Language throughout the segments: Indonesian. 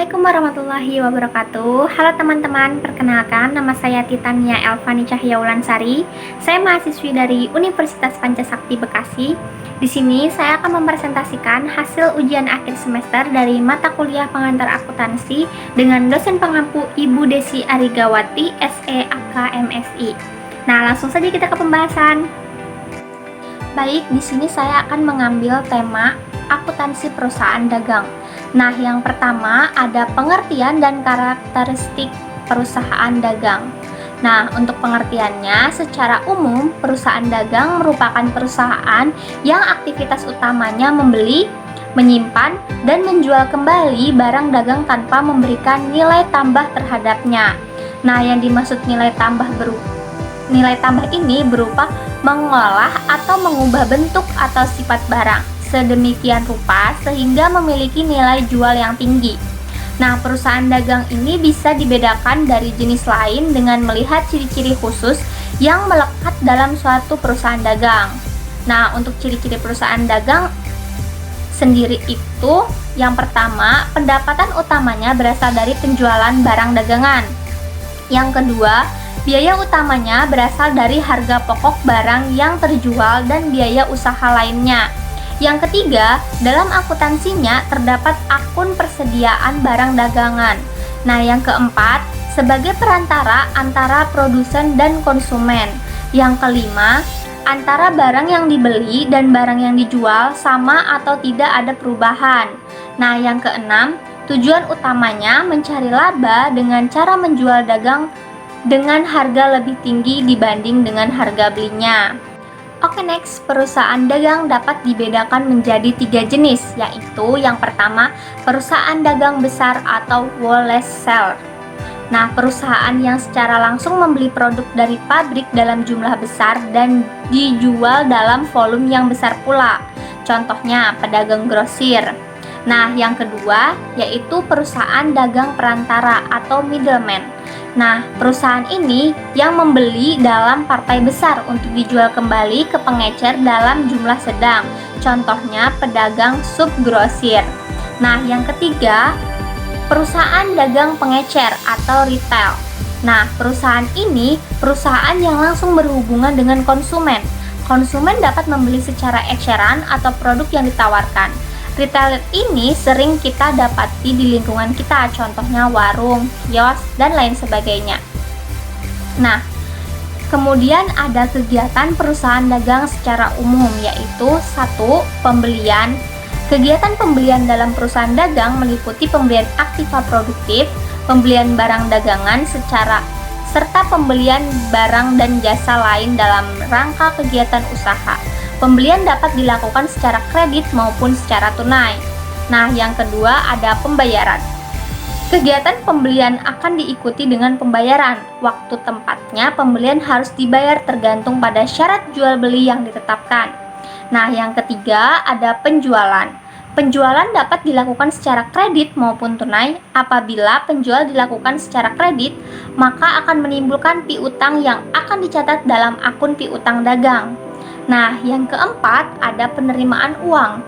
Assalamualaikum warahmatullahi wabarakatuh. Halo teman-teman, perkenalkan nama saya Titania Elvani Cahyawulansari. Saya mahasiswi dari Universitas Pancasakti Bekasi. Di sini saya akan mempresentasikan hasil ujian akhir semester dari mata kuliah pengantar akuntansi dengan dosen pengampu Ibu Desi Arigawati, SE AKMSI. Nah, langsung saja kita ke pembahasan. Baik, di sini saya akan mengambil tema akuntansi perusahaan dagang. Nah, yang pertama ada pengertian dan karakteristik perusahaan dagang. Nah, untuk pengertiannya, secara umum, perusahaan dagang merupakan perusahaan yang aktivitas utamanya membeli, menyimpan, dan menjual kembali barang dagang tanpa memberikan nilai tambah terhadapnya. Nah, yang dimaksud nilai tambah ini berupa mengolah atau mengubah bentuk atau sifat barang sedemikian rupa sehingga memiliki nilai jual yang tinggi. Nah, perusahaan dagang ini bisa dibedakan dari jenis lain dengan melihat ciri-ciri khusus yang melekat dalam suatu perusahaan dagang. Nah, untuk ciri-ciri perusahaan dagang sendiri itu, yang pertama, pendapatan utamanya berasal dari penjualan barang dagangan. Yang kedua, biaya utamanya berasal dari harga pokok barang yang terjual dan biaya usaha lainnya. Yang ketiga, dalam akuntansinya terdapat akun persediaan barang dagangan. Nah, yang keempat, sebagai perantara antara produsen dan konsumen. Yang kelima, antara barang yang dibeli dan barang yang dijual sama atau tidak ada perubahan. Nah, yang keenam, tujuan utamanya mencari laba dengan cara menjual dagang dengan harga lebih tinggi dibanding dengan harga belinya. Oke, next, perusahaan dagang dapat dibedakan menjadi 3 jenis, yaitu yang pertama, perusahaan dagang besar atau wholesale. Nah, perusahaan yang secara langsung membeli produk dari pabrik dalam jumlah besar dan dijual dalam volume yang besar pula. Contohnya, pedagang grosir. Nah, yang kedua, yaitu perusahaan dagang perantara atau middleman. Nah, perusahaan ini yang membeli dalam partai besar untuk dijual kembali ke pengecer dalam jumlah sedang. Contohnya pedagang subgrosir. Nah, yang ketiga, perusahaan dagang pengecer atau retail. Nah, perusahaan ini perusahaan yang langsung berhubungan dengan konsumen. Konsumen dapat membeli secara eceran atau produk yang ditawarkan. Retailer ini sering kita dapati di lingkungan kita, contohnya warung, kios, dan lain sebagainya. Nah, kemudian ada kegiatan perusahaan dagang secara umum, yaitu 1. Pembelian. Kegiatan pembelian dalam perusahaan dagang meliputi pembelian aktiva produktif, pembelian barang dagangan serta pembelian barang dan jasa lain dalam rangka kegiatan usaha. Pembelian dapat dilakukan secara kredit maupun secara tunai. Nah, yang kedua ada pembayaran. Kegiatan pembelian akan diikuti dengan pembayaran. Waktu tempatnya pembelian harus dibayar tergantung pada syarat jual beli yang ditetapkan. Nah, yang ketiga ada penjualan. Penjualan dapat dilakukan secara kredit maupun tunai. Apabila penjual dilakukan secara kredit, maka akan menimbulkan piutang yang akan dicatat dalam akun piutang dagang. Nah, yang keempat ada penerimaan uang.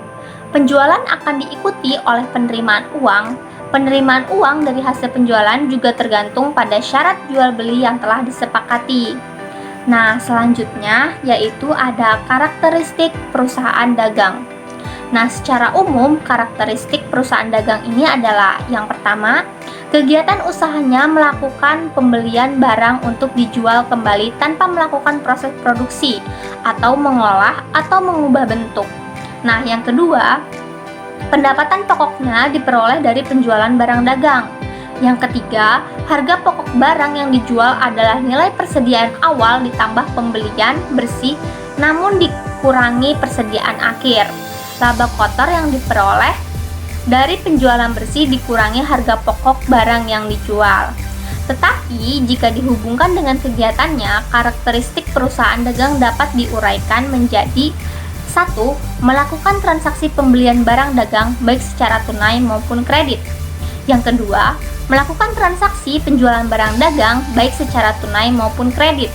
Penjualan akan diikuti oleh penerimaan uang. Penerimaan uang dari hasil penjualan juga tergantung pada syarat jual beli yang telah disepakati. Nah, selanjutnya yaitu ada karakteristik perusahaan dagang. Nah, secara umum karakteristik perusahaan dagang ini adalah yang pertama, kegiatan usahanya melakukan pembelian barang untuk dijual kembali tanpa melakukan proses produksi atau mengolah atau mengubah bentuk. Nah, yang kedua, pendapatan pokoknya diperoleh dari penjualan barang dagang. Yang ketiga, harga pokok barang yang dijual adalah nilai persediaan awal ditambah pembelian bersih namun dikurangi persediaan akhir. Laba kotor yang diperoleh dari penjualan bersih dikurangi harga pokok barang yang dijual. Tetapi, jika dihubungkan dengan kegiatannya, karakteristik perusahaan dagang dapat diuraikan menjadi 1. Melakukan transaksi pembelian barang dagang baik secara tunai maupun kredit. Yang kedua, melakukan transaksi penjualan barang dagang baik secara tunai maupun kredit.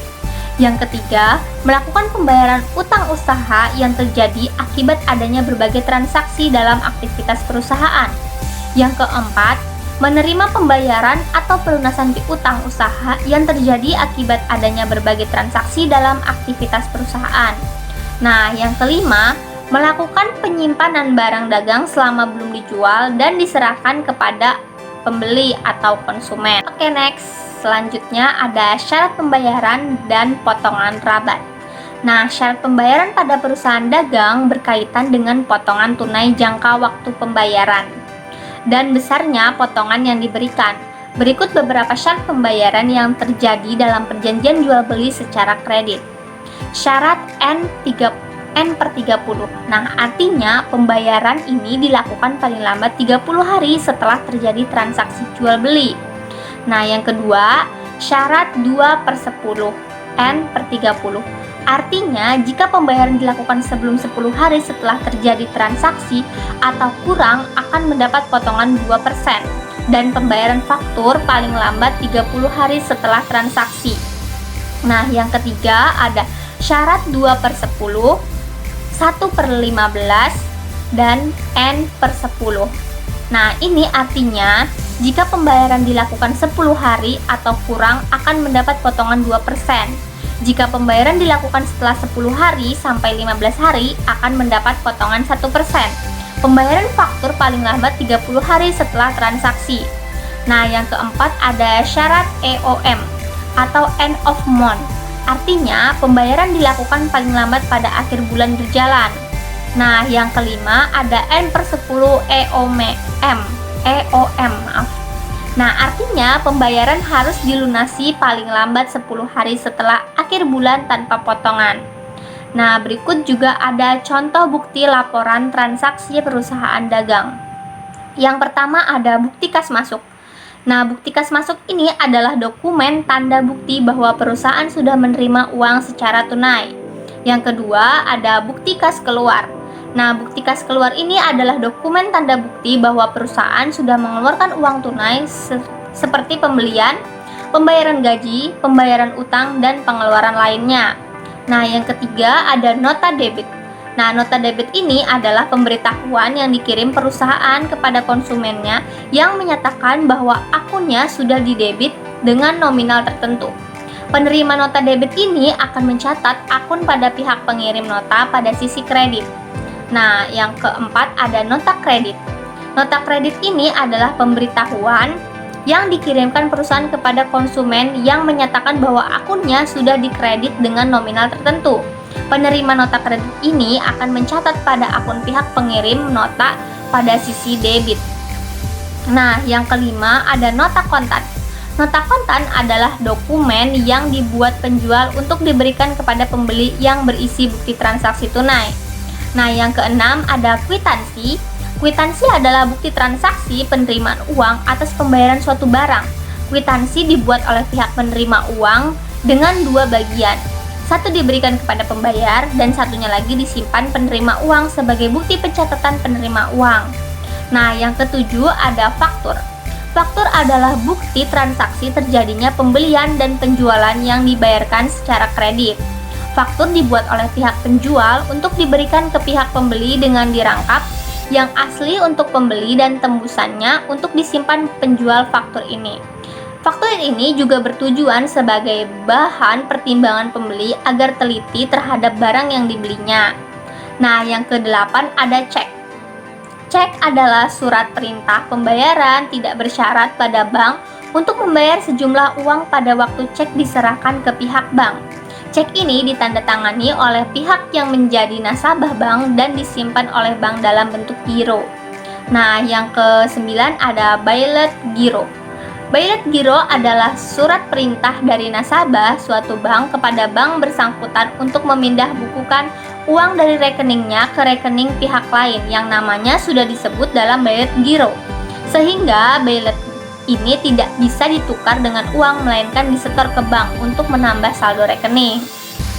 Yang ketiga, melakukan pembayaran utang usaha yang terjadi akibat adanya berbagai transaksi dalam aktivitas perusahaan. Yang keempat, menerima pembayaran atau pelunasan piutang usaha yang terjadi akibat adanya berbagai transaksi dalam aktivitas perusahaan. Nah, yang kelima, melakukan penyimpanan barang dagang selama belum dijual dan diserahkan kepada pembeli atau konsumen. Oke, next. Selanjutnya ada syarat pembayaran dan potongan rabat. Nah, syarat pembayaran pada perusahaan dagang berkaitan dengan potongan tunai jangka waktu pembayaran dan besarnya potongan yang diberikan. Berikut beberapa syarat pembayaran yang terjadi dalam perjanjian jual beli secara kredit. Syarat N/30. Nah, artinya pembayaran ini dilakukan paling lambat 30 hari setelah terjadi transaksi jual beli. Nah, yang kedua, syarat 2/10. N/30. Artinya, jika pembayaran dilakukan sebelum 10 hari setelah terjadi transaksi atau kurang, akan mendapat potongan 2%, dan pembayaran faktur paling lambat 30 hari setelah transaksi. Nah, yang ketiga ada syarat 2/10, 1/15, dan N/10. Nah, ini artinya jika pembayaran dilakukan 10 hari atau kurang akan mendapat potongan 2%. Jika pembayaran dilakukan setelah 10 hari sampai 15 hari akan mendapat potongan 1%. Pembayaran faktur paling lambat 30 hari setelah transaksi. Nah, yang keempat ada syarat EOM atau end of month. Artinya, pembayaran dilakukan paling lambat pada akhir bulan berjalan. Nah, yang kelima ada N/10 EOM. Nah, artinya pembayaran harus dilunasi paling lambat 10 hari setelah akhir bulan tanpa potongan. Nah, berikut juga ada contoh bukti laporan transaksi perusahaan dagang. Yang pertama ada bukti kas masuk. Nah, bukti kas masuk ini adalah dokumen tanda bukti bahwa perusahaan sudah menerima uang secara tunai. Yang kedua ada bukti kas keluar. Nah, bukti kas keluar ini adalah dokumen tanda bukti bahwa perusahaan sudah mengeluarkan uang tunai seperti pembelian, pembayaran gaji, pembayaran utang, dan pengeluaran lainnya. Nah, yang ketiga ada nota debit. Nah, nota debit ini adalah pemberitahuan yang dikirim perusahaan kepada konsumennya yang menyatakan bahwa akunnya sudah didebit dengan nominal tertentu. Penerima nota debit ini akan mencatat akun pada pihak pengirim nota pada sisi kredit. Nah, yang keempat ada nota kredit. Nota kredit ini adalah pemberitahuan yang dikirimkan perusahaan kepada konsumen yang menyatakan bahwa akunnya sudah dikredit dengan nominal tertentu. Penerima nota kredit ini akan mencatat pada akun pihak pengirim nota pada sisi debit. Nah, yang kelima ada nota kontan. Nota kontan adalah dokumen yang dibuat penjual untuk diberikan kepada pembeli yang berisi bukti transaksi tunai. Nah, yang keenam ada kwitansi. Kwitansi adalah bukti transaksi penerimaan uang atas pembayaran suatu barang. Kwitansi dibuat oleh pihak penerima uang dengan dua bagian. Satu diberikan kepada pembayar dan satunya lagi disimpan penerima uang sebagai bukti pencatatan penerima uang. Nah, yang ketujuh ada faktur. Faktur adalah bukti transaksi terjadinya pembelian dan penjualan yang dibayarkan secara kredit. Faktur dibuat oleh pihak penjual untuk diberikan ke pihak pembeli dengan dirangkap yang asli untuk pembeli dan tembusannya untuk disimpan penjual faktur ini. Faktur ini juga bertujuan sebagai bahan pertimbangan pembeli agar teliti terhadap barang yang dibelinya. Nah, yang kedelapan ada cek. Cek adalah surat perintah pembayaran tidak bersyarat pada bank untuk membayar sejumlah uang pada waktu cek diserahkan ke pihak bank. Cek ini ditandatangani oleh pihak yang menjadi nasabah bank dan disimpan oleh bank dalam bentuk giro. Nah, yang ke-9 ada Bailet Giro. Bailet Giro adalah surat perintah dari nasabah suatu bank kepada bank bersangkutan untuk memindah bukukan uang dari rekeningnya ke rekening pihak lain yang namanya sudah disebut dalam Bailet Giro. Sehingga Bailet ini tidak bisa ditukar dengan uang melainkan disetor ke bank untuk menambah saldo rekening.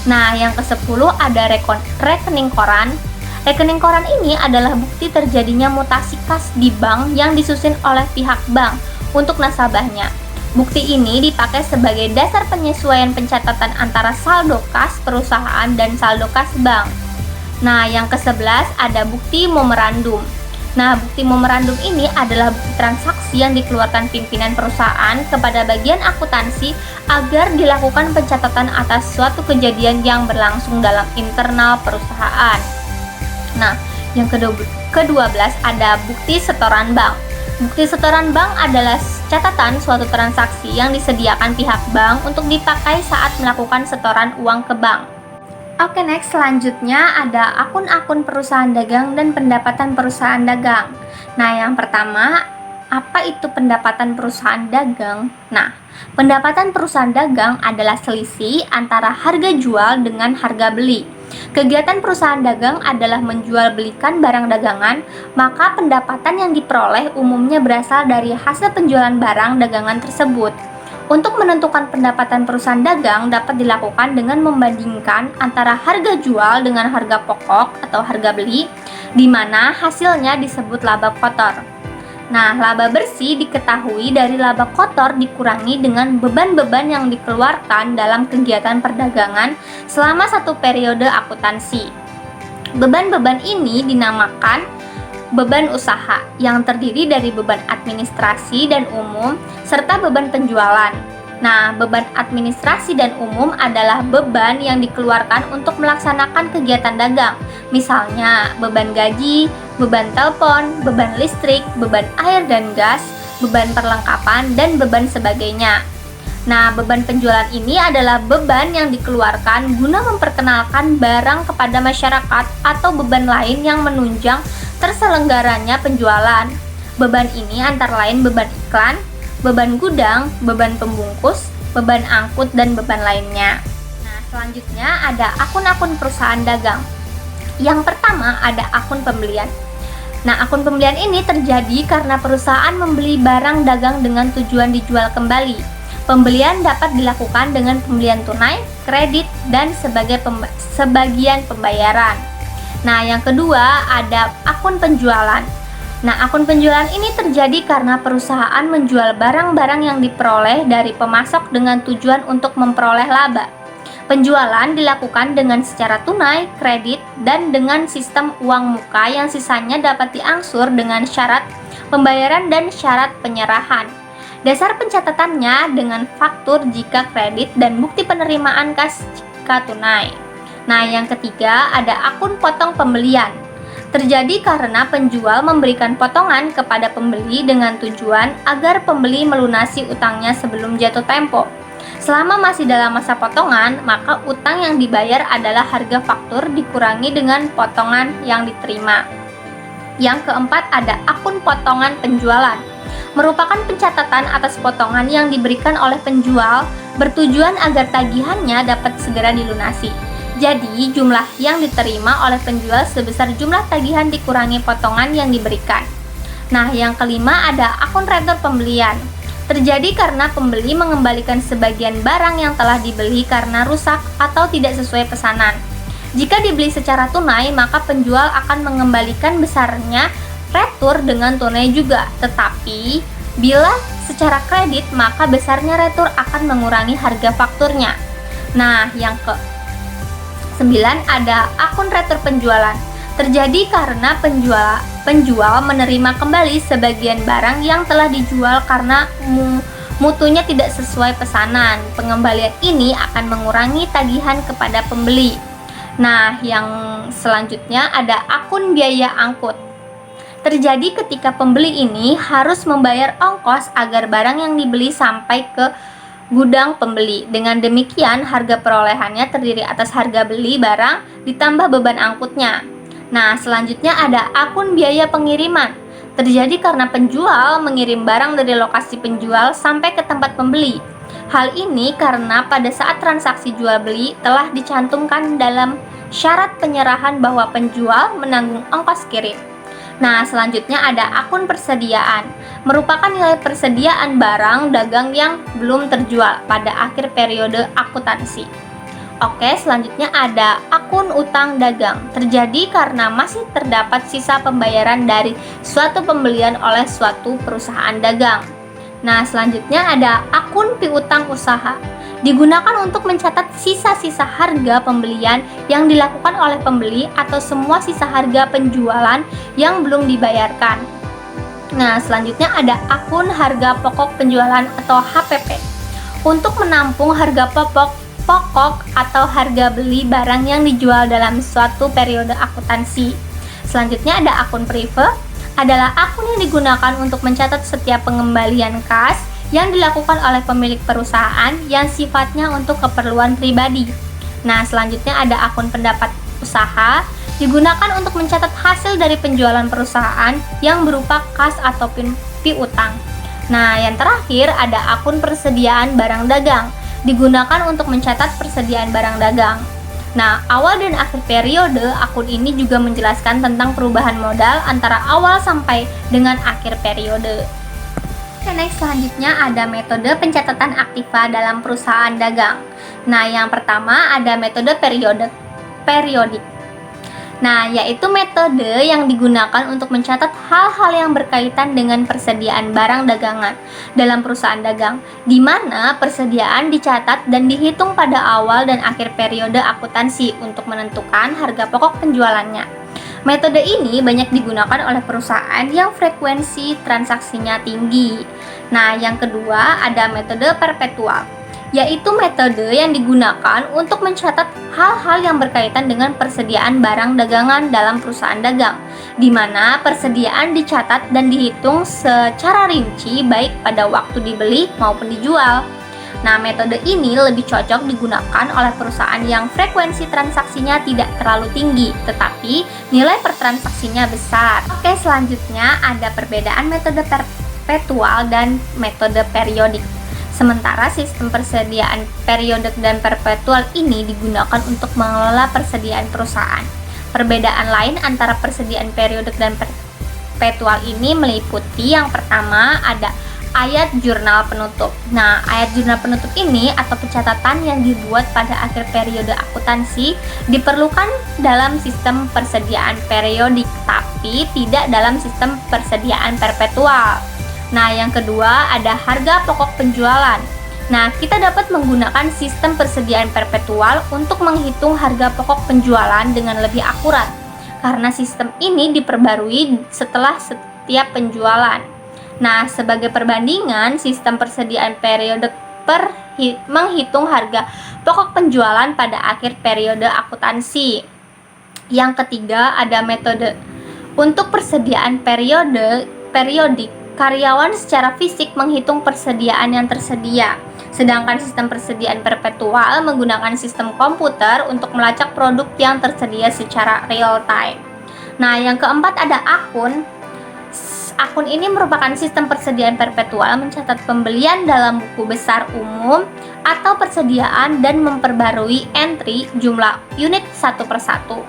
Nah, yang ke-10 ada rekening koran. Rekening koran ini adalah bukti terjadinya mutasi kas di bank yang disusun oleh pihak bank untuk nasabahnya. Bukti ini dipakai sebagai dasar penyesuaian pencatatan antara saldo kas perusahaan dan saldo kas bank. Nah, yang ke-11 ada bukti memorandum. Nah, bukti memorandum ini adalah bukti transaksi yang dikeluarkan pimpinan perusahaan kepada bagian akuntansi agar dilakukan pencatatan atas suatu kejadian yang berlangsung dalam internal perusahaan. Nah, yang ke-12 ada bukti setoran bank. Bukti setoran bank adalah catatan suatu transaksi yang disediakan pihak bank untuk dipakai saat melakukan setoran uang ke bank. Oke, next, selanjutnya ada akun-akun perusahaan dagang dan pendapatan perusahaan dagang. Nah, yang pertama, apa itu pendapatan perusahaan dagang? Nah, pendapatan perusahaan dagang adalah selisih antara harga jual dengan harga beli. Kegiatan perusahaan dagang adalah menjual belikan barang dagangan, maka pendapatan yang diperoleh umumnya berasal dari hasil penjualan barang dagangan tersebut. Untuk menentukan pendapatan perusahaan dagang dapat dilakukan dengan membandingkan antara harga jual dengan harga pokok atau harga beli, di mana hasilnya disebut laba kotor. Nah, laba bersih diketahui dari laba kotor dikurangi dengan beban-beban yang dikeluarkan dalam kegiatan perdagangan selama satu periode akuntansi. Beban-beban ini dinamakan beban usaha yang terdiri dari beban administrasi dan umum serta beban penjualan. Nah, beban administrasi dan umum adalah beban yang dikeluarkan untuk melaksanakan kegiatan dagang. Misalnya, beban gaji, beban telepon, beban listrik, beban air dan gas, beban perlengkapan, dan beban sebagainya. Nah, beban penjualan ini adalah beban yang dikeluarkan guna memperkenalkan barang kepada masyarakat atau beban lain yang menunjang terselenggaranya penjualan. Beban ini antara lain beban iklan, beban gudang, beban pembungkus, beban angkut, dan beban lainnya. Nah, selanjutnya ada akun-akun perusahaan dagang. Yang pertama ada akun pembelian. Nah, akun pembelian ini terjadi karena perusahaan membeli barang dagang dengan tujuan dijual kembali. Pembelian dapat dilakukan dengan pembelian tunai, kredit, dan sebagian pembayaran. Nah, yang kedua ada akun penjualan. Nah, akun penjualan ini terjadi karena perusahaan menjual barang-barang yang diperoleh dari pemasok dengan tujuan untuk memperoleh laba. Penjualan dilakukan dengan secara tunai, kredit, dan dengan sistem uang muka yang sisanya dapat diangsur dengan syarat pembayaran dan syarat penyerahan. Dasar pencatatannya dengan faktur jika kredit dan bukti penerimaan kas jika tunai. Nah, yang ketiga ada akun potong pembelian. Terjadi karena penjual memberikan potongan kepada pembeli dengan tujuan agar pembeli melunasi utangnya sebelum jatuh tempo. Selama masih dalam masa potongan, maka utang yang dibayar adalah harga faktur dikurangi dengan potongan yang diterima. Yang keempat ada akun potongan penjualan. Merupakan pencatatan atas potongan yang diberikan oleh penjual bertujuan agar tagihannya dapat segera dilunasi. Jadi, jumlah yang diterima oleh penjual sebesar jumlah tagihan dikurangi potongan yang diberikan. Nah, yang kelima ada akun retur pembelian. Terjadi karena pembeli mengembalikan sebagian barang yang telah dibeli karena rusak atau tidak sesuai pesanan. Jika dibeli secara tunai, maka penjual akan mengembalikan besarnya retur dengan tunai juga, tetapi bila secara kredit maka besarnya retur akan mengurangi harga fakturnya. Nah, yang ke-9 ada akun retur penjualan. Terjadi karena penjual menerima kembali sebagian barang yang telah dijual karena mutunya tidak sesuai pesanan. Pengembalian ini akan mengurangi tagihan kepada pembeli. Nah, yang selanjutnya ada akun biaya angkut. Terjadi ketika pembeli ini harus membayar ongkos agar barang yang dibeli sampai ke gudang pembeli. Dengan demikian, harga perolehannya terdiri atas harga beli barang ditambah beban angkutnya. Nah, selanjutnya ada akun biaya pengiriman. Terjadi karena penjual mengirim barang dari lokasi penjual sampai ke tempat pembeli. Hal ini karena pada saat transaksi jual beli telah dicantumkan dalam syarat penyerahan bahwa penjual menanggung ongkos kirim. Nah, selanjutnya ada akun persediaan. Merupakan nilai persediaan barang dagang yang belum terjual pada akhir periode akuntansi. Oke, selanjutnya ada akun utang dagang. Terjadi karena masih terdapat sisa pembayaran dari suatu pembelian oleh suatu perusahaan dagang. Nah, selanjutnya ada akun piutang usaha. digunakan untuk mencatat sisa-sisa harga pembelian yang dilakukan oleh pembeli atau semua sisa harga penjualan yang belum dibayarkan. Nah, selanjutnya ada akun harga pokok penjualan atau HPP. Untuk menampung harga pokok atau harga beli barang yang dijual dalam suatu periode akuntansi. Selanjutnya ada akun private, adalah akun yang digunakan untuk mencatat setiap pengembalian kas yang dilakukan oleh pemilik perusahaan yang sifatnya untuk keperluan pribadi. Nah, selanjutnya ada akun pendapat usaha, digunakan untuk mencatat hasil dari penjualan perusahaan yang berupa kas atau piutang. Nah, yang terakhir ada akun persediaan barang dagang, digunakan untuk mencatat persediaan barang dagang. Nah, awal dan akhir periode, akun ini juga menjelaskan tentang perubahan modal antara awal sampai dengan akhir periode. Oke, next selanjutnya ada metode pencatatan aktiva dalam perusahaan dagang. Nah, yang pertama ada metode periodik. Nah, yaitu metode yang digunakan untuk mencatat hal-hal yang berkaitan dengan persediaan barang dagangan dalam perusahaan dagang, di mana persediaan dicatat dan dihitung pada awal dan akhir periode akuntansi untuk menentukan harga pokok penjualannya. Metode ini banyak digunakan oleh perusahaan yang frekuensi transaksinya tinggi. Nah, yang kedua ada metode perpetual, yaitu metode yang digunakan untuk mencatat hal-hal yang berkaitan dengan persediaan barang dagangan dalam perusahaan dagang, di mana persediaan dicatat dan dihitung secara rinci baik pada waktu dibeli maupun dijual. Nah, metode ini lebih cocok digunakan oleh perusahaan yang frekuensi transaksinya tidak terlalu tinggi, tetapi nilai per transaksinya besar. Oke, selanjutnya ada perbedaan metode perpetual dan metode periodik. Sementara sistem persediaan periodik dan perpetual ini digunakan untuk mengelola persediaan perusahaan. Perbedaan lain antara persediaan periodik dan perpetual ini meliputi yang pertama ada ayat jurnal penutup. Nah, ayat jurnal penutup ini atau pencatatan yang dibuat pada akhir periode akuntansi diperlukan dalam sistem persediaan periodik, tapi tidak dalam sistem persediaan perpetual. Nah, yang kedua ada harga pokok penjualan. Nah, kita dapat menggunakan sistem persediaan perpetual untuk menghitung harga pokok penjualan dengan lebih akurat, karena sistem ini diperbarui setelah setiap penjualan. Nah, sebagai perbandingan, sistem persediaan periodik menghitung harga pokok penjualan pada akhir periode akuntansi. Yang ketiga, ada metode untuk persediaan periodik, karyawan secara fisik menghitung persediaan yang tersedia. Sedangkan sistem persediaan perpetual menggunakan sistem komputer untuk melacak produk yang tersedia secara real time. Nah, yang keempat ada akun. Akun ini merupakan sistem persediaan perpetual mencatat pembelian dalam buku besar umum atau persediaan dan memperbarui entry jumlah unit satu persatu.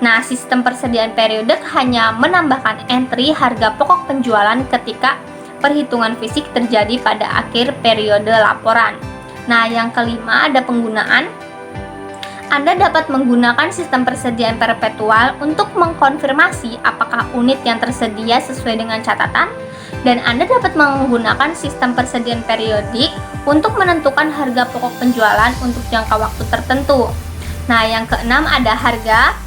Nah, sistem persediaan periodik hanya menambahkan entry harga pokok penjualan ketika perhitungan fisik terjadi pada akhir periode laporan. Nah, yang kelima ada penggunaan. Anda dapat menggunakan sistem persediaan perpetual untuk mengkonfirmasi apakah unit yang tersedia sesuai dengan catatan, dan Anda dapat menggunakan sistem persediaan periodik untuk menentukan harga pokok penjualan untuk jangka waktu tertentu. Nah, yang keenam ada harga.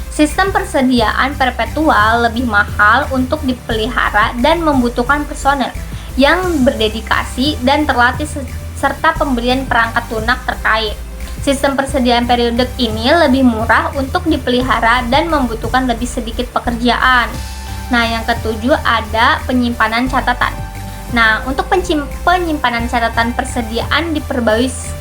Sistem persediaan perpetual lebih mahal untuk dipelihara dan membutuhkan personel yang berdedikasi dan terlatih serta pembelian perangkat lunak terkait. Sistem persediaan periodik ini lebih murah untuk dipelihara dan membutuhkan lebih sedikit pekerjaan. Nah, yang ketujuh ada penyimpanan catatan. Nah, untuk penyimpanan catatan persediaan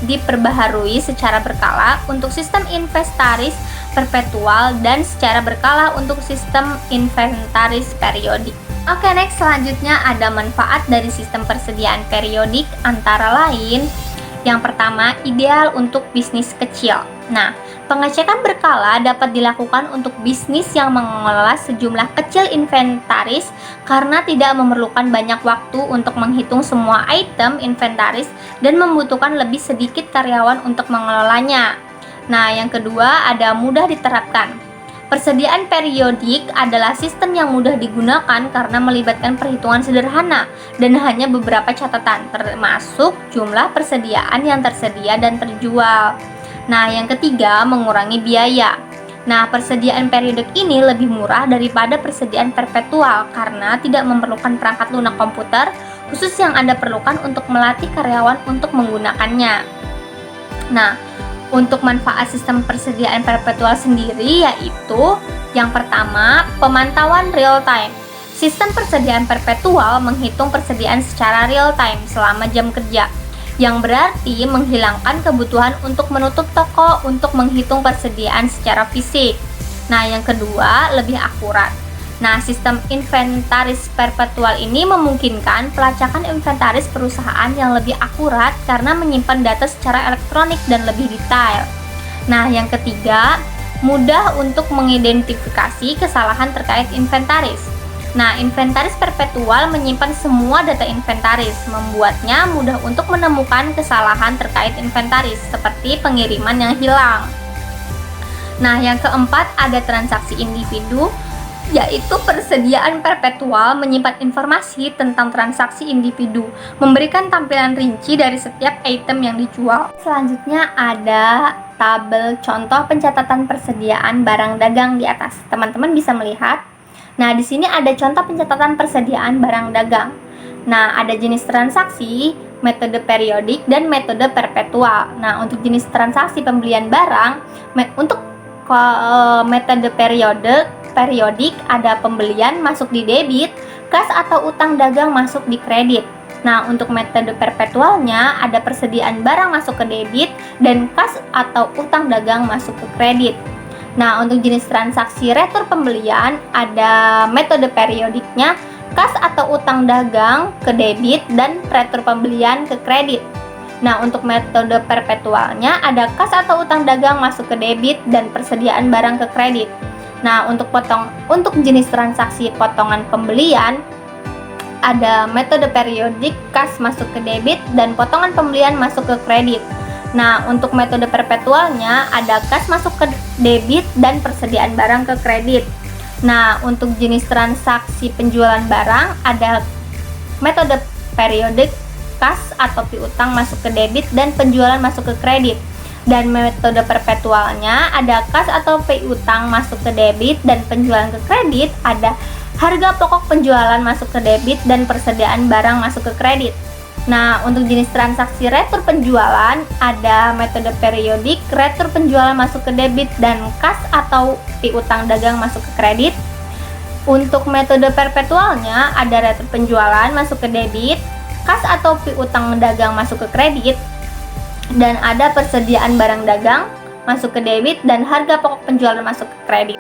diperbaharui secara berkala untuk sistem inventaris perpetual dan secara berkala untuk sistem inventaris periodik. Oke, next selanjutnya ada manfaat dari sistem persediaan periodik antara lain. Yang pertama, ideal untuk bisnis kecil. Nah, pengecekan berkala dapat dilakukan untuk bisnis yang mengelola sejumlah kecil inventaris karena tidak memerlukan banyak waktu untuk menghitung semua item inventaris dan membutuhkan lebih sedikit karyawan untuk mengelolanya. Nah, yang kedua ada mudah diterapkan. Persediaan periodik adalah sistem yang mudah digunakan karena melibatkan perhitungan sederhana dan hanya beberapa catatan, termasuk jumlah persediaan yang tersedia dan terjual. Nah, yang ketiga, mengurangi biaya. Nah, persediaan periodik ini lebih murah daripada persediaan perpetual karena tidak memerlukan perangkat lunak komputer khusus yang Anda perlukan untuk melatih karyawan untuk menggunakannya. Nah, untuk manfaat sistem persediaan perpetual sendiri yaitu yang pertama, pemantauan real time. Sistem persediaan perpetual menghitung persediaan secara real time selama jam kerja, yang berarti menghilangkan kebutuhan untuk menutup toko untuk menghitung persediaan secara fisik. Nah, yang kedua, lebih akurat. Nah, sistem inventaris perpetual ini memungkinkan pelacakan inventaris perusahaan yang lebih akurat karena menyimpan data secara elektronik dan lebih detail. Nah, yang ketiga, mudah untuk mengidentifikasi kesalahan terkait inventaris. Nah, inventaris perpetual menyimpan semua data inventaris, membuatnya mudah untuk menemukan kesalahan terkait inventaris, seperti pengiriman yang hilang. Nah, yang keempat, ada transaksi individu, yaitu persediaan perpetual menyimpan informasi tentang transaksi individu, memberikan tampilan rinci dari setiap item yang dijual. Selanjutnya ada tabel contoh pencatatan persediaan barang dagang di atas. Teman-teman bisa melihat. Nah, di sini ada contoh pencatatan persediaan barang dagang. Nah, ada jenis transaksi, metode periodik, dan metode perpetual. Nah, untuk jenis transaksi pembelian barang, untuk metode periodik ada pembelian masuk di debit, kas atau utang dagang masuk di kredit. Nah, untuk metode perpetualnya ada persediaan barang masuk ke debit dan kas atau utang dagang masuk ke kredit. Nah, untuk jenis transaksi retur pembelian ada metode periodiknya kas atau utang dagang ke debit dan retur pembelian ke kredit. Nah, untuk metode perpetualnya ada kas atau utang dagang masuk ke debit dan persediaan barang ke kredit. Nah, untuk jenis transaksi potongan pembelian ada metode periodik, kas masuk ke debit dan potongan pembelian masuk ke kredit. Nah, untuk metode perpetualnya ada kas masuk ke debit dan persediaan barang ke kredit. Nah, untuk jenis transaksi penjualan barang ada metode periodik, kas atau piutang masuk ke debit dan penjualan masuk ke kredit. Dan metode perpetualnya ada kas atau piutang masuk ke debit dan penjualan ke kredit, ada harga pokok penjualan masuk ke debit dan persediaan barang masuk ke kredit. Nah, untuk jenis transaksi retur penjualan ada metode periodik, retur penjualan masuk ke debit dan kas atau piutang dagang masuk ke kredit. Untuk metode perpetualnya ada retur penjualan masuk ke debit, kas atau piutang dagang masuk ke kredit, dan ada persediaan barang dagang masuk ke debit dan harga pokok penjualan masuk ke kredit.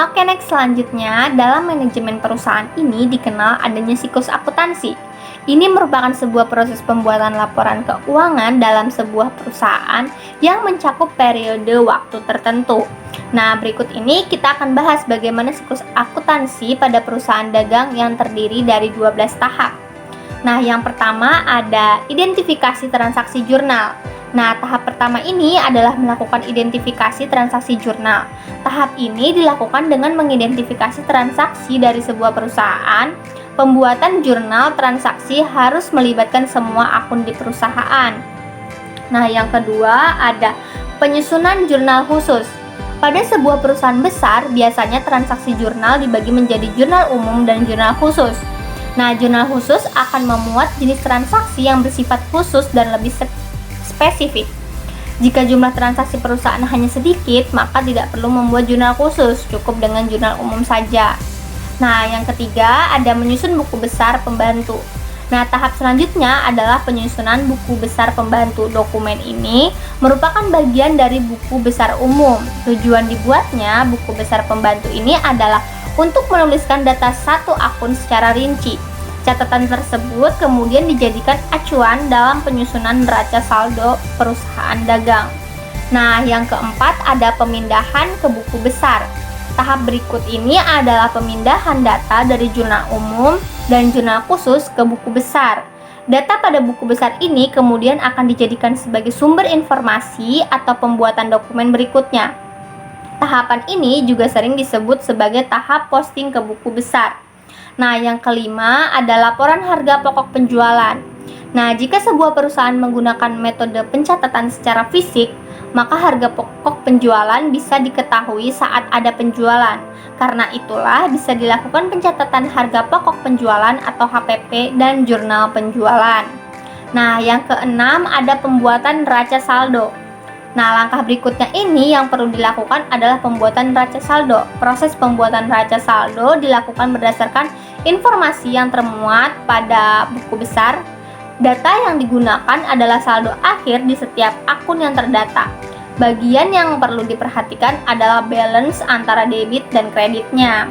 Oke, next, selanjutnya dalam manajemen perusahaan ini dikenal adanya siklus akuntansi. Ini merupakan sebuah proses pembuatan laporan keuangan dalam sebuah perusahaan yang mencakup periode waktu tertentu. Nah, berikut ini kita akan bahas bagaimana siklus akuntansi pada perusahaan dagang yang terdiri dari 12 tahap. Nah, yang pertama ada identifikasi transaksi jurnal. Nah, tahap pertama ini adalah melakukan identifikasi transaksi jurnal. Tahap ini dilakukan dengan mengidentifikasi transaksi dari sebuah perusahaan. Pembuatan jurnal transaksi harus melibatkan semua akun di perusahaan. Nah, yang kedua ada penyusunan jurnal khusus. Pada sebuah perusahaan besar, biasanya transaksi jurnal dibagi menjadi jurnal umum dan jurnal khusus. Nah, jurnal khusus akan memuat jenis transaksi yang bersifat khusus dan lebih spesifik. Jika jumlah transaksi perusahaan hanya sedikit, maka tidak perlu membuat jurnal khusus, cukup dengan jurnal umum saja. Nah, yang ketiga ada menyusun buku besar pembantu. Nah, tahap selanjutnya adalah penyusunan buku besar pembantu. Dokumen ini merupakan bagian dari buku besar umum. Tujuan dibuatnya buku besar pembantu ini adalah untuk menuliskan data satu akun secara rinci. Catatan tersebut kemudian dijadikan acuan dalam penyusunan neraca saldo perusahaan dagang. Nah, yang keempat ada pemindahan ke buku besar. Tahap berikut ini adalah pemindahan data dari jurnal umum dan jurnal khusus ke buku besar. Data pada buku besar ini kemudian akan dijadikan sebagai sumber informasi atau pembuatan dokumen berikutnya. Tahapan ini juga sering disebut sebagai tahap posting ke buku besar. Nah, yang kelima ada laporan harga pokok penjualan. Nah, jika sebuah perusahaan menggunakan metode pencatatan secara fisik, maka harga pokok penjualan bisa diketahui saat ada penjualan. Karena itulah bisa dilakukan pencatatan harga pokok penjualan atau HPP dan jurnal penjualan. Nah, yang keenam ada pembuatan neraca saldo. Nah, langkah berikutnya ini yang perlu dilakukan adalah pembuatan neraca saldo. Proses pembuatan neraca saldo dilakukan berdasarkan informasi yang termuat pada buku besar. Data yang digunakan adalah saldo akhir di setiap akun yang terdata. Bagian yang perlu diperhatikan adalah balance antara debit dan kreditnya.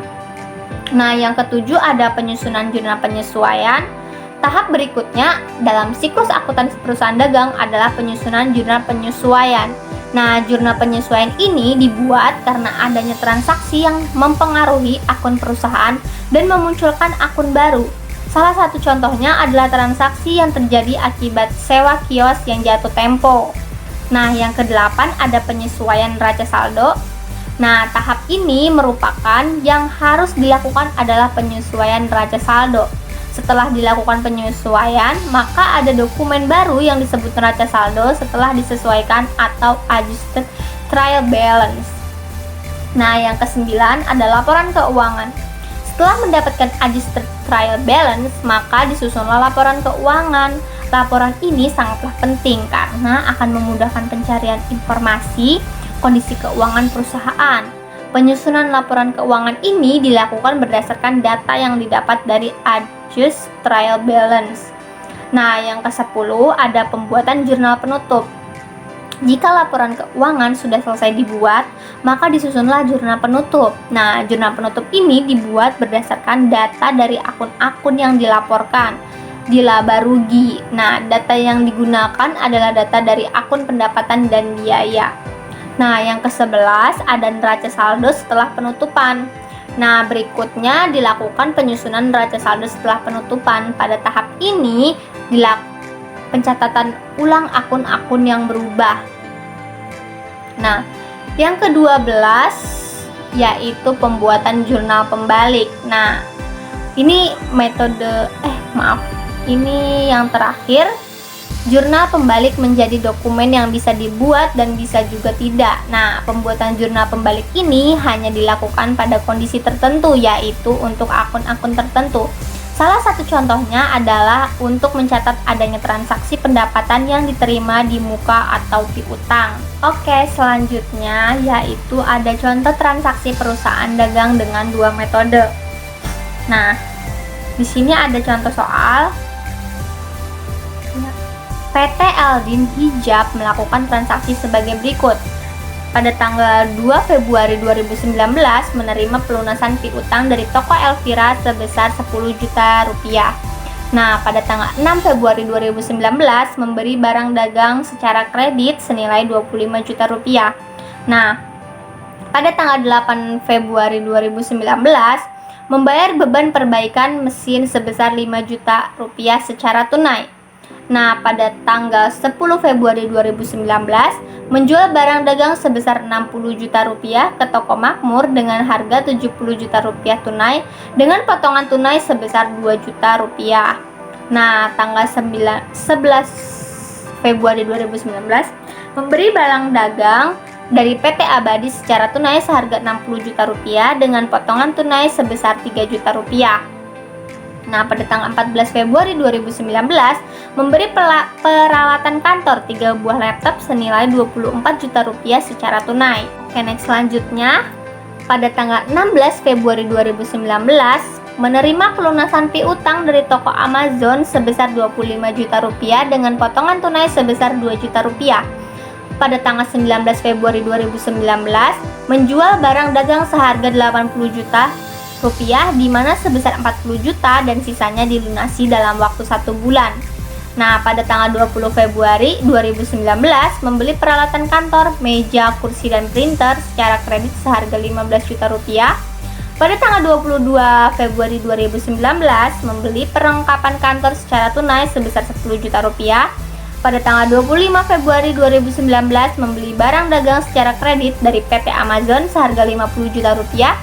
Nah, yang ketujuh ada penyusunan jurnal penyesuaian. Tahap berikutnya dalam siklus akuntansi perusahaan dagang adalah penyusunan jurnal penyesuaian. Nah, jurnal penyesuaian ini dibuat karena adanya transaksi yang mempengaruhi akun perusahaan dan memunculkan akun baru. Salah satu contohnya adalah transaksi yang terjadi akibat sewa kios yang jatuh tempo. Nah, yang kedelapan ada penyesuaian neraca saldo. Nah, tahap ini merupakan yang harus dilakukan adalah penyesuaian neraca saldo. Setelah dilakukan penyesuaian, maka ada dokumen baru yang disebut neraca saldo setelah disesuaikan atau adjusted trial balance. Nah, yang kesembilan ada laporan keuangan. Setelah mendapatkan adjusted trial balance, maka disusunlah laporan keuangan. Laporan ini sangatlah penting karena akan memudahkan pencarian informasi kondisi keuangan perusahaan. Penyusunan laporan keuangan ini dilakukan berdasarkan data yang didapat dari adjusted trial balance. Nah, yang ke-10 ada pembuatan jurnal penutup. Jika laporan keuangan sudah selesai dibuat, maka disusunlah jurnal penutup. Nah, jurnal penutup ini dibuat berdasarkan data dari akun-akun yang dilaporkan di laba rugi. Nah, data yang digunakan adalah data dari akun pendapatan dan biaya. Nah, yang ke-11 ada neraca saldo setelah penutupan. Nah, berikutnya dilakukan penyusunan neraca saldo setelah penutupan. Pada tahap ini pencatatan ulang akun-akun yang berubah. Nah, yang ke-12 yaitu pembuatan jurnal pembalik. Nah, ini ini yang terakhir. Jurnal pembalik menjadi dokumen yang bisa dibuat dan bisa juga tidak. Nah, pembuatan jurnal pembalik ini hanya dilakukan pada kondisi tertentu, yaitu untuk akun-akun tertentu. Salah satu contohnya adalah untuk mencatat adanya transaksi pendapatan yang diterima di muka atau piutang. Oke, selanjutnya yaitu ada contoh transaksi perusahaan dagang dengan dua metode. Nah, di sini ada contoh soal. PT Aldin Hijab melakukan transaksi sebagai berikut. Pada tanggal 2 Februari 2019 menerima pelunasan piutang dari toko Elvira sebesar 10 juta rupiah. Nah, pada tanggal 6 Februari 2019 memberi barang dagang secara kredit senilai 25 juta rupiah. Nah, pada tanggal 8 Februari 2019 membayar beban perbaikan mesin sebesar 5 juta rupiah secara tunai. Nah, pada tanggal 10 Februari 2019 menjual barang dagang sebesar 60 juta rupiah ke toko makmur dengan harga 70 juta rupiah tunai dengan potongan tunai sebesar 2 juta rupiah. Nah, tanggal 11 Februari 2019 memberi barang dagang dari PT Abadi secara tunai seharga 60 juta rupiah dengan potongan tunai sebesar 3 juta rupiah. Nah, pada tanggal 14 Februari 2019 memberi peralatan kantor 3 buah laptop senilai 24 juta rupiah secara tunai. Oke, next selanjutnya pada tanggal 16 Februari 2019 menerima pelunasan piutang dari toko Amazon sebesar 25 juta rupiah dengan potongan tunai sebesar 2 juta rupiah. Pada tanggal 19 Februari 2019 menjual barang dagang seharga 80 juta rupiah di mana sebesar 40 juta dan sisanya dilunasi dalam waktu 1 bulan. Nah, pada tanggal 20 Februari 2019 membeli peralatan kantor, meja, kursi, dan printer secara kredit seharga 15 juta rupiah. Pada tanggal 22 Februari 2019 membeli perlengkapan kantor secara tunai sebesar 10 juta rupiah. pada tanggal 25 Februari 2019 membeli barang dagang secara kredit dari PT Amazon seharga 50 juta rupiah.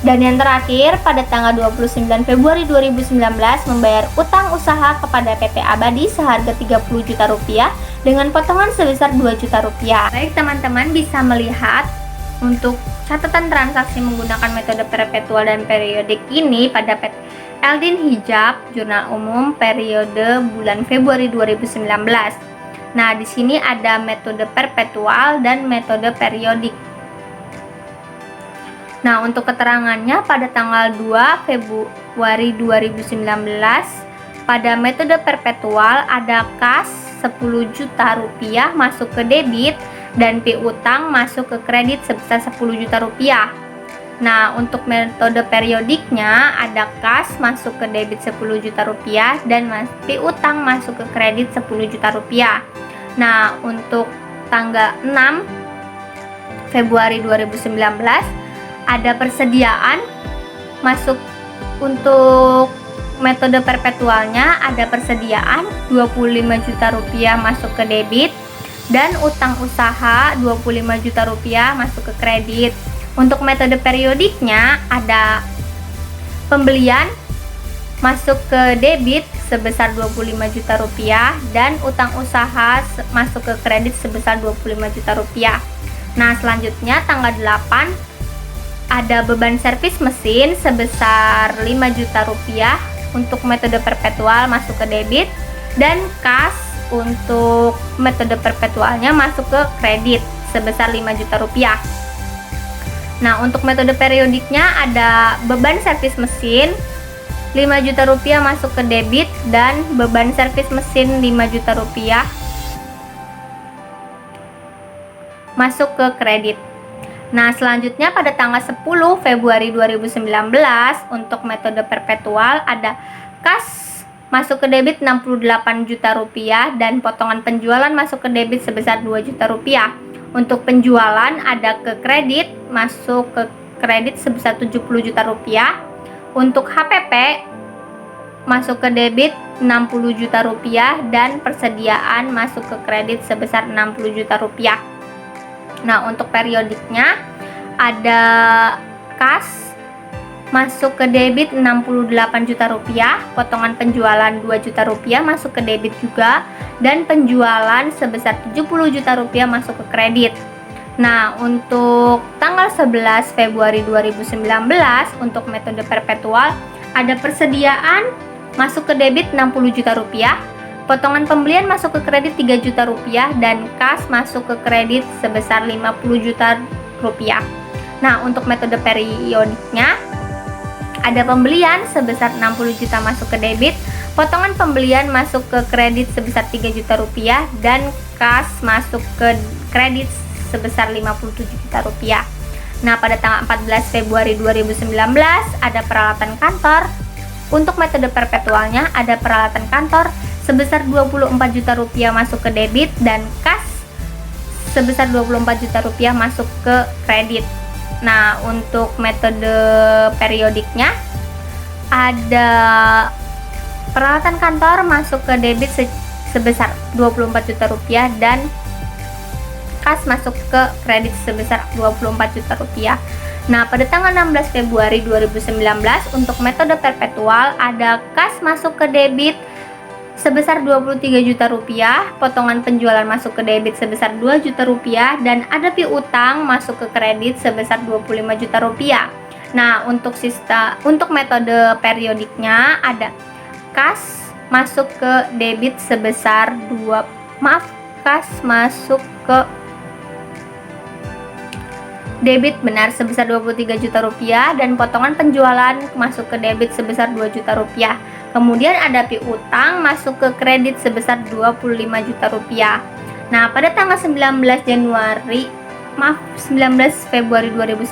Dan yang terakhir, pada tanggal 29 Februari 2019 membayar utang usaha kepada PT Abadi seharga 30 juta rupiah dengan potongan sebesar 2 juta rupiah. Baik teman-teman, bisa melihat untuk catatan transaksi menggunakan metode perpetual dan periodik ini pada PT Eldin Hijab, Jurnal Umum periode bulan Februari 2019. Nah, di sini ada metode perpetual dan metode periodik. Nah, untuk keterangannya pada tanggal 2 Februari 2019 pada metode perpetual ada kas 10 juta rupiah masuk ke debit dan piutang masuk ke kredit sebesar 10 juta rupiah. Nah, untuk metode periodiknya ada kas masuk ke debit 10 juta rupiah dan piutang masuk ke kredit 10 juta rupiah. Nah, untuk tanggal 6 Februari 2019 ada persediaan masuk untuk metode perpetualnya, ada persediaan 25 juta rupiah masuk ke debit dan utang usaha 25 juta rupiah masuk ke kredit. Untuk metode periodiknya ada pembelian masuk ke debit sebesar 25 juta rupiah dan utang usaha masuk ke kredit sebesar 25 juta rupiah. Nah, selanjutnya tanggal 8 ada beban servis mesin sebesar 5 juta rupiah untuk metode perpetual masuk ke debit dan kas untuk metode perpetualnya masuk ke kredit sebesar 5 juta rupiah. Nah, untuk metode periodiknya ada beban servis mesin 5 juta rupiah masuk ke debit dan beban servis mesin 5 juta rupiah masuk ke kredit. Nah, selanjutnya pada tanggal 10 Februari 2019 untuk metode perpetual ada kas masuk ke debit 68 juta rupiah dan potongan penjualan masuk ke debit sebesar 2 juta rupiah. Untuk penjualan ada ke kredit masuk ke kredit sebesar 70 juta rupiah. Untuk HPP masuk ke debit 60 juta rupiah dan persediaan masuk ke kredit sebesar 60 juta rupiah. Nah, untuk periodiknya ada kas masuk ke debit 68 juta rupiah, potongan penjualan 2 juta rupiah masuk ke debit juga, dan penjualan sebesar 70 juta rupiah masuk ke kredit. Nah, untuk tanggal 11 Februari 2019 untuk metode perpetual ada persediaan masuk ke debit 60 juta rupiah, potongan pembelian masuk ke kredit 3 juta rupiah dan kas masuk ke kredit sebesar 50 juta rupiah. Nah, untuk metode periodiknya ada pembelian sebesar 60 juta masuk ke debit, potongan pembelian masuk ke kredit sebesar 3 juta rupiah dan kas masuk ke kredit sebesar 57 juta rupiah. Nah, pada tanggal 14 Februari 2019 ada peralatan kantor. Untuk metode perpetualnya ada peralatan kantor sebesar 24 juta rupiah masuk ke debit dan kas sebesar 24 juta rupiah masuk ke kredit. Nah, untuk metode periodiknya ada peralatan kantor masuk ke debit sebesar 24 juta rupiah dan kas masuk ke kredit sebesar 24 juta rupiah. Nah, pada tanggal 16 Februari 2019 untuk metode perpetual ada kas masuk ke debit sebesar 23 juta rupiah, potongan penjualan masuk ke debit sebesar 2 juta rupiah, dan ada piutang masuk ke kredit sebesar 25 juta rupiah. Nah, untuk metode periodiknya ada kas masuk ke debit sebesar kas masuk ke debit benar sebesar 23 juta rupiah dan potongan penjualan masuk ke debit sebesar 2 juta rupiah. Kemudian ada piutang masuk ke kredit sebesar 25 juta rupiah. Nah, pada tanggal 19 Februari 2019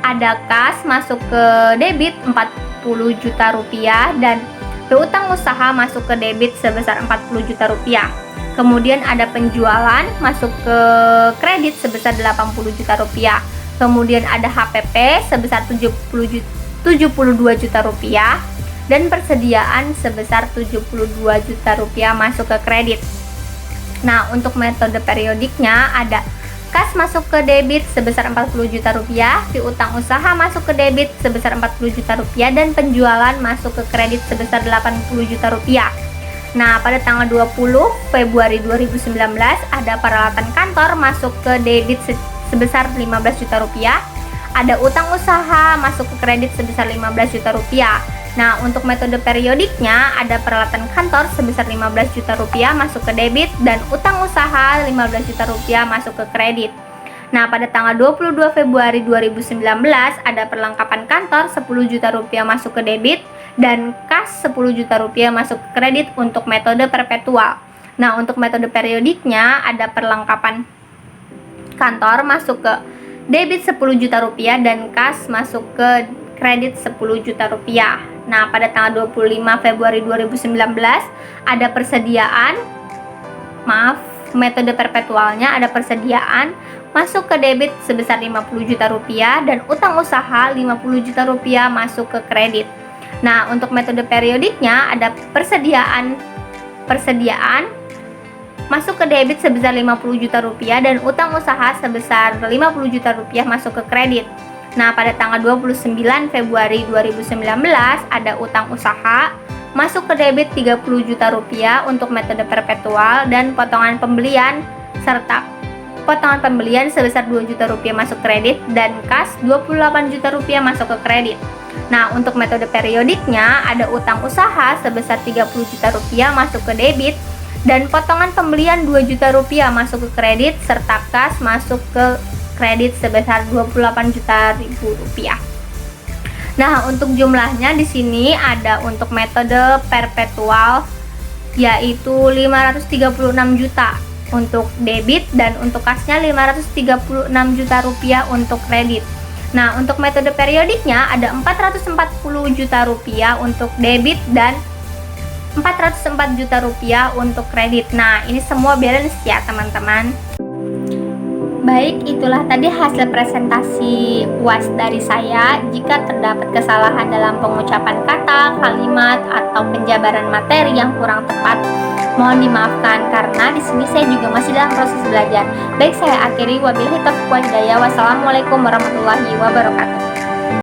ada kas masuk ke debit 40 juta rupiah dan piutang usaha masuk ke debit sebesar 40 juta rupiah. Kemudian ada penjualan masuk ke kredit sebesar 80 juta rupiah. Kemudian ada HPP sebesar 72 juta rupiah dan persediaan sebesar 72 juta rupiah masuk ke kredit. Nah, untuk metode periodiknya ada kas masuk ke debit sebesar 40 juta rupiah, piutang usaha masuk ke debit sebesar 40 juta rupiah, dan penjualan masuk ke kredit sebesar 80 juta rupiah. Nah, pada tanggal 20 Februari 2019 ada peralatan kantor masuk ke debit sebesar 15 juta rupiah, ada utang usaha masuk ke kredit sebesar 15 juta rupiah. Nah, untuk metode periodiknya ada peralatan kantor sebesar 15 juta rupiah masuk ke debit dan utang usaha 15 juta rupiah masuk ke kredit. Nah, pada tanggal 22 Februari 2019 ada perlengkapan kantor 10 juta rupiah masuk ke debit dan kas 10 juta rupiah masuk ke kredit untuk metode perpetual. Nah, untuk metode periodiknya ada perlengkapan kantor masuk ke debit 10 juta rupiah dan kas masuk ke kredit 10 juta rupiah. Nah, pada tanggal 25 Februari 2019 ada metode perpetualnya ada persediaan masuk ke debit sebesar 50 juta rupiah dan utang usaha 50 juta rupiah masuk ke kredit. Nah, untuk metode periodiknya ada persediaan masuk ke debit sebesar 50 juta rupiah dan utang usaha sebesar 50 juta rupiah masuk ke kredit. Nah, pada tanggal 29 Februari 2019 ada utang usaha masuk ke debit 30 juta rupiah untuk metode perpetual dan potongan pembelian serta potongan pembelian sebesar 2 juta rupiah masuk kredit dan kas 28 juta rupiah masuk ke kredit. Nah, untuk metode periodiknya ada utang usaha sebesar 30 juta rupiah masuk ke debit dan potongan pembelian 2 juta rupiah masuk ke kredit serta kas masuk ke kredit sebesar 28 juta rupiah. Nah, untuk jumlahnya di sini ada untuk metode perpetual yaitu 536 juta untuk debit dan untuk kasnya 536 juta rupiah untuk kredit. Nah, untuk metode periodiknya ada 440 juta rupiah untuk debit dan 404 juta rupiah untuk kredit. Nah, ini semua balance ya teman-teman. Baik, itulah tadi hasil presentasi UAS dari saya. Jika terdapat kesalahan dalam pengucapan kata, kalimat, atau penjabaran materi yang kurang tepat, mohon dimaafkan karena di sini saya juga masih dalam proses belajar. Baik, saya akhiri wabillahi taufiq wal hidayah. Wassalamualaikum warahmatullahi wabarakatuh.